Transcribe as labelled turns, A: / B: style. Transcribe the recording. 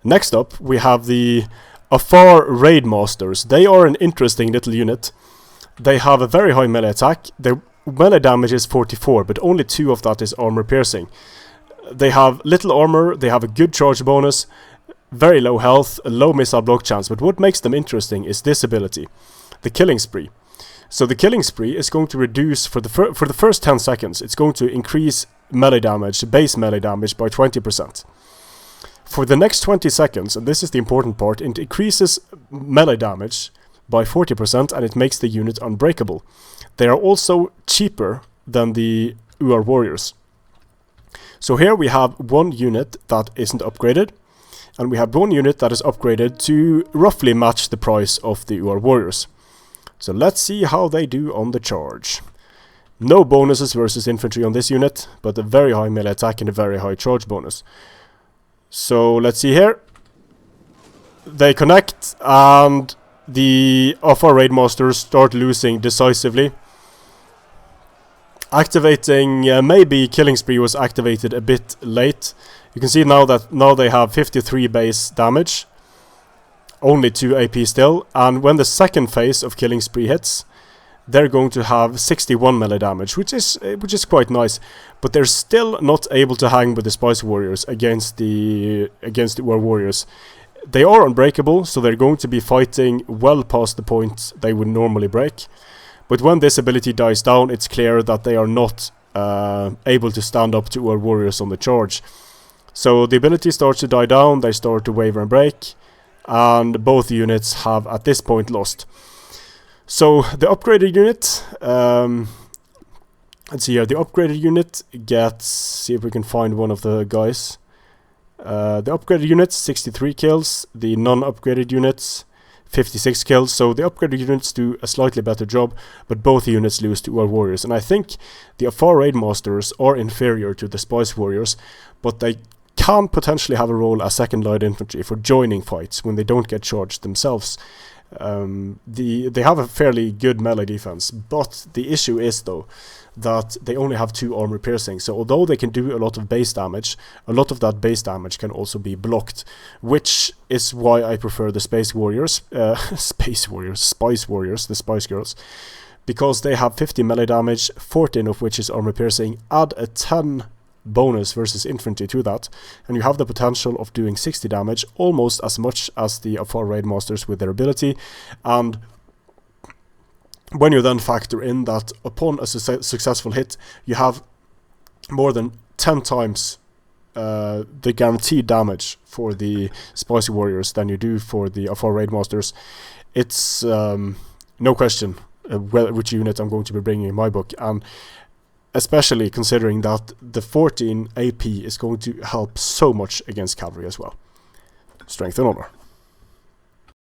A: Next up, we have the Afar Raidmasters. They are an interesting little unit. They have a very high melee attack. Their melee damage is 44, but only 2 of that is armor piercing. They have little armor, they have a good charge bonus, very low health, a low missile block chance, but what makes them interesting is this ability, the Killing Spree. So the Killing Spree is going to reduce, for the first 10 seconds, it's going to increase melee damage, base melee damage, by 20%. For the next 20 seconds, and this is the important part, it increases melee damage by 40% and it makes the unit unbreakable. They are also cheaper than the Uar Warriors. So here we have one unit that isn't upgraded, and we have one unit that is upgraded to roughly match the price of the Uar Warriors. So let's see how they do on the charge. No bonuses versus infantry on this unit, but a very high melee attack and a very high charge bonus. So let's see here. They connect and the Afar Raidmasters start losing decisively. Activating, maybe Killing Spree was activated a bit late. You can see now that they have 53 base damage, only 2 AP still, and when the second phase of Killing Spree hits, they're going to have 61 melee damage, which is quite nice. But they're still not able to hang with the Spice Warriors against the Uar Warriors. They are unbreakable, so they're going to be fighting well past the point they would normally break. But when this ability dies down, it's clear that they are not able to stand up to Uar Warriors on the charge. So the ability starts to die down, they start to waver and break, and both units have at this point lost. So the upgraded unit, let's see here, the upgraded unit gets, see if we can find one of the guys. The upgraded units, 63 kills, the non-upgraded units, 56 kills, so the upgraded units do a slightly better job, but both units lose to Uar Warriors. And I think the Afar Raidmasters are inferior to the Spice Warriors, but they can potentially have a role as second line infantry for joining fights when they don't get charged themselves. They have a fairly good melee defense, but the issue is though that they only have 2 armor piercing, so although they can do a lot of base damage, a lot of that base damage can also be blocked, which is why I prefer the Spice Warriors, the Spice Girls, because they have 50 melee damage, 14 of which is armor piercing, add a 10 bonus versus infantry to that, and you have the potential of doing 60 damage, almost as much as the Afar Raidmasters with their ability. And when you then factor in that upon a successful hit, you have more than 10 times the guaranteed damage for the Spicy Warriors than you do for the Afar Raidmasters, it's no question which unit I'm going to be bringing in my book, and especially considering that the 14 AP is going to help so much against cavalry as well. Strength and honor.